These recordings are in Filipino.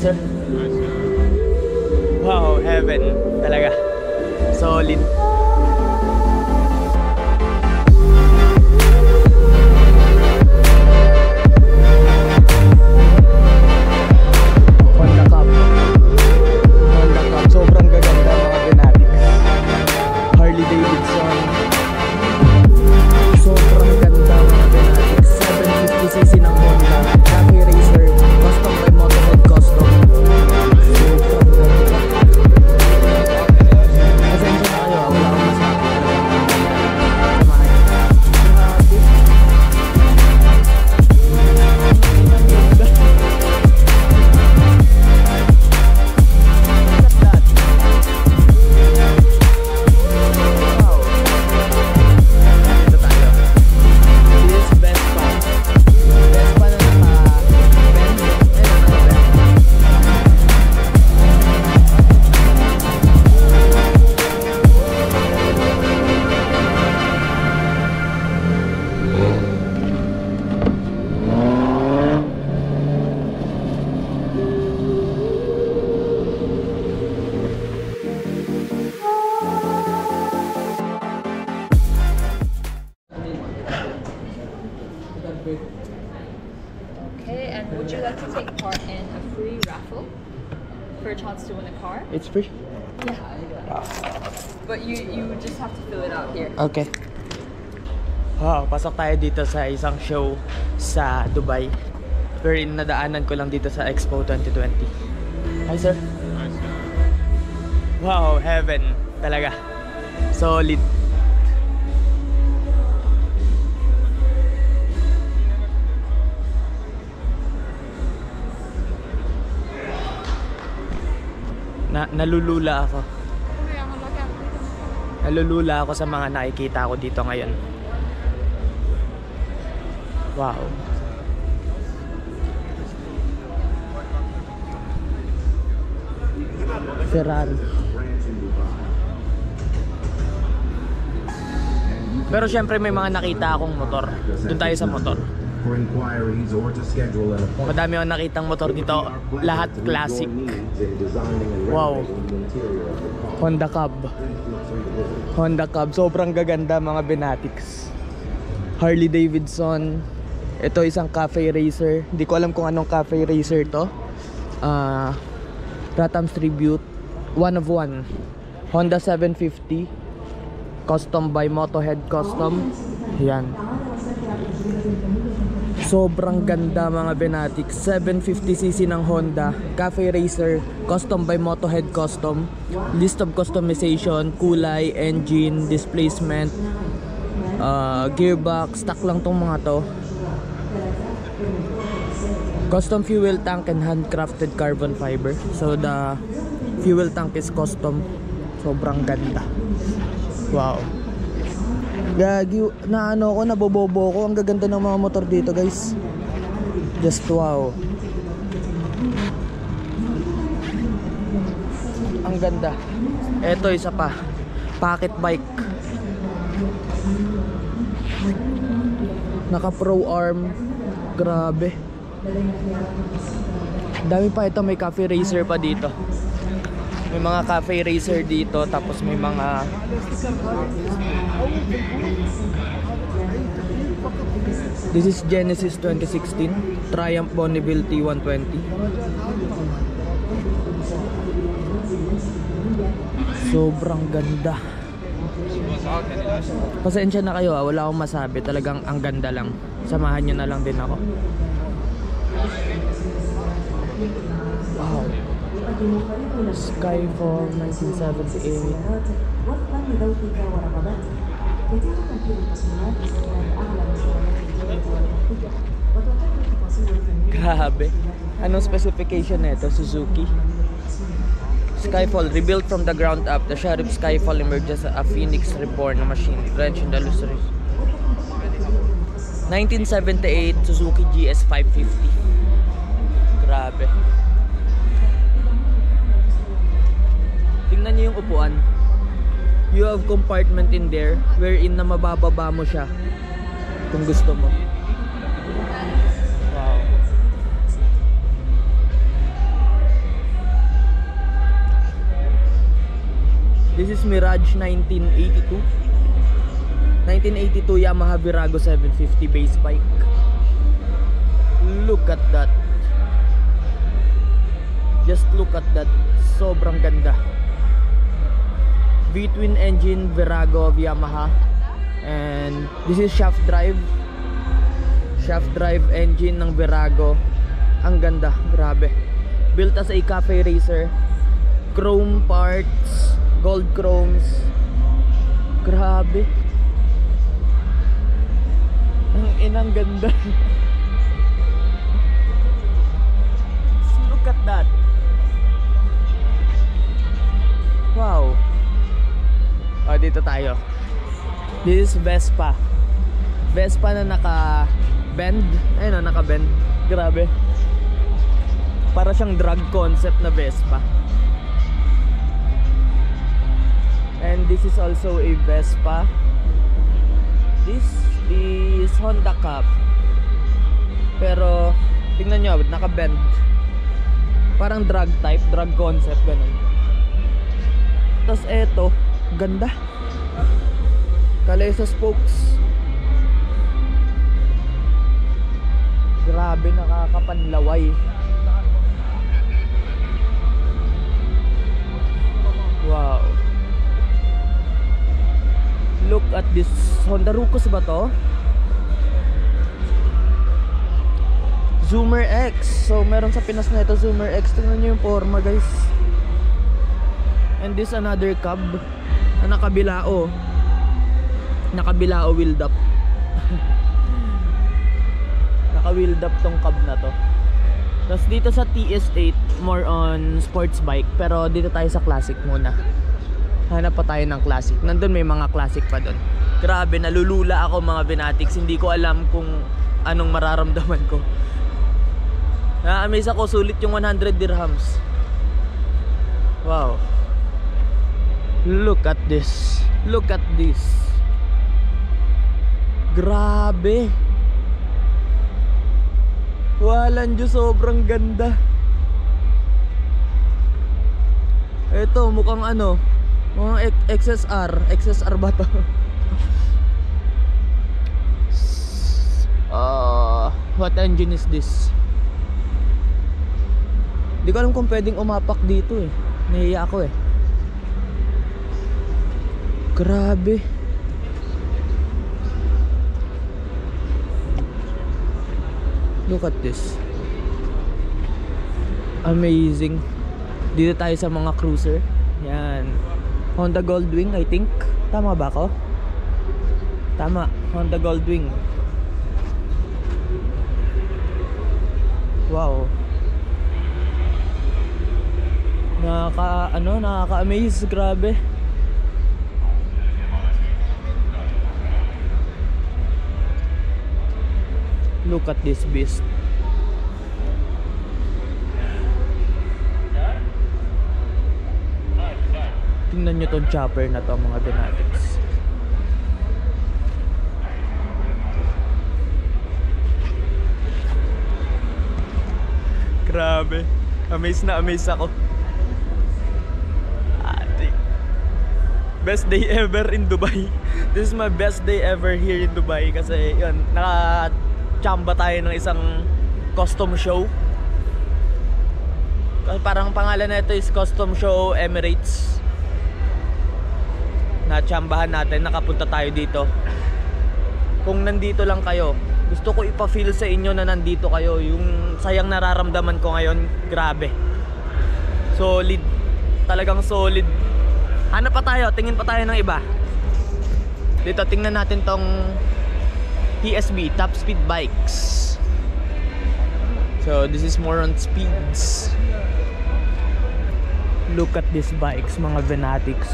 sir. Wow, heaven talaga. Solid. Honda Cup. Honda Cup. Sobrang gaganda mga Benatics. Harley Davidson. Sobrang ganda mga Benatics. 750cc ng Honda. Cafe Racer. Custom by Motorhead Custom. Sobrang ganda. Pasensya na kayo. Wala akong masabi. Okay, and would you like to take part in a free raffle for a chance to win a car? It's free? Yeah. But you just have to fill it out here. Okay. Wow, pasok tayo dito sa isang show sa Dubai. Wherein nadaanan ko lang dito sa Expo 2020. Hi sir. Hi sir. Wow, heaven talaga. Solid. Nalulula ako. Nalulula ako sa mga nakikita ko dito ngayon. Wow. Ferrari. Pero syempre may mga nakita akong motor. Doon tayo sa motor. Madami akong nakitang motor dito. Lahat classic. Wow. Honda Cub. Honda Cub. Sobrang gaganda mga Benatics. Harley Davidson. Ito isang cafe racer. Hindi ko alam kung anong cafe racer to. Ratam's Tribute. One of one. Honda 750. Custom by Motorhead Custom. Yan. Sobrang ganda mga Benatics. 750cc ng Honda. Cafe Racer. Custom by Motorhead Custom. List of customization. Kulay, engine, displacement, gearbox. Stock lang tong mga to. Custom fuel tank and handcrafted carbon fiber. So the fuel tank is custom. Sobrang ganda. Wow. Gagi, na ano ko, nabobobo ko. Ang gaganda ng mga motor dito guys. Just wow. Ang ganda. Eto isa pa. Pocket bike. Naka pro arm. Grabe. Dami pa ito. May cafe racer pa dito. May mga cafe racer dito. Tapos may mga this is Genesis 2016 Triumph Bonneville T120. Sobrang ganda. Pasensya na kayo wala akong masabi. Talagang ang ganda lang. Samahan nyo na lang din ako. Wow. Skyfall 1978. Grabe. Anong specification nito? Suzuki Skyfall, rebuilt from the ground up. The Sheriff Skyfall emerges as a Phoenix Reborn machine, French in the illustration. 1978 Suzuki GS 550. Grabe. Tingnan niyo yung upuan. You have compartment in there wherein na mabababa mo siya kung gusto mo. Wow. This is Mirage 1982. 1982 Yamaha Virago 750 base bike. Look at that. Just look at that. Sobrang ganda. V-twin engine Virago of Yamaha. And this is shaft drive. Shaft drive engine ng Virago. Ang ganda, grabe. Built as a cafe racer. Chrome parts, gold chromes. Grabe. Ang inang ganda. Look at that. Wow. Oh, dito tayo. This is Vespa. Vespa na naka-bend. Ayun na, naka-bend. Grabe. Para siyang drag concept na Vespa. And this is also a Vespa. This is Honda Cup. Pero tingnan nyo, naka-bend. Parang drag type, drag concept, ganun. Tapos eto, ganda. Kalay sa spokes. Grabe, nakakapanlaway. Wow. Look at this. Honda Rucos ba to? Zoomer X. So meron sa Pinas na ito, Zoomer X. Tingnan nyo yung forma, guys. And this another cab na nakabilao. Nakabilao wheeled up. Naka-wheeled up tong cab na to. Tapos dito sa TS8, more on sports bike. Pero dito tayo sa classic muna. Hanap pa tayo ng classic. Nandun may mga classic pa doon. Grabe, nalulula ako mga Venatics. Hindi ko alam kung anong mararamdaman ko. Na-amaze ako, sulit yung 100 dirhams. Wow. Look at this. Look at this. Grabe. Walang Diyos, sobrang ganda. Ito, mukhang ano, mukhang XSR ba to? What engine is this? Di ko alam kung pwedeng umapak dito eh. Nahiya ako eh. Grabe. Look at this. Amazing. Dito tayo sa mga cruiser. Yan. Honda Goldwing, I think. Tama ba ako? Tama. Honda Goldwing. Wow. Nakaka-amaze. Grabe. Look at this beast. Tingnan nyo tong chopper na to mga Venatics. Grabe. Amaze na amaze ako. Best day ever in Dubai. This is my best day ever here in Dubai. Kasi yun, chamba tayo ng isang custom show. Parang pangalan na ito is Custom Show Emirates. Natsambahan natin, nakapunta tayo dito. Kung nandito lang kayo, gusto ko ipa-feel sa inyo na nandito kayo. Yung sayang nararamdaman ko ngayon, grabe. Solid. Talagang solid. Hanap pa tayo, tingin pa tayo ng iba. Dito, tingnan natin tong TSB, Top Speed Bikes. So this is more on speeds. Look at these bikes mga Venatics.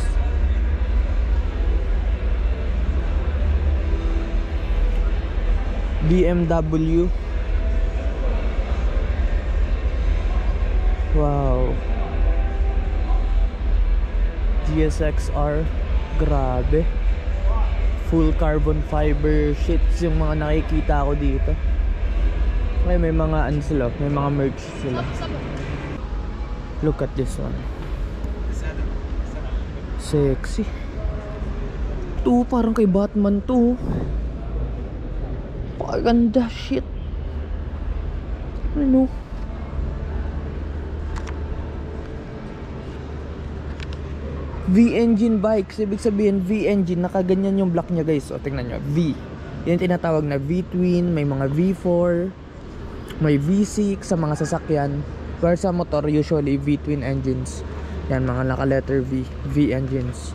BMW. Wow. GSX-R. Grabe. Full carbon fiber sheets yung mga nakikita ko dito. May mga ano sila, may mga merch sila. Look at this one. Sexy. To, parang kay Batman to. Paganda, shit. Ano? V-engine bikes, ibig sabihin V-engine, nakaganyan yung block niya guys. O tingnan nyo, V. Yan tinatawag na V-twin, may mga V4, may V6 sa mga sasakyan. Pero sa motor, usually V-twin engines. Yan, mga naka-letter V, V-engines.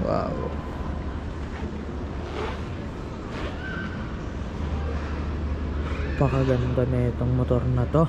Wow. Pakaganda na itong motor na to.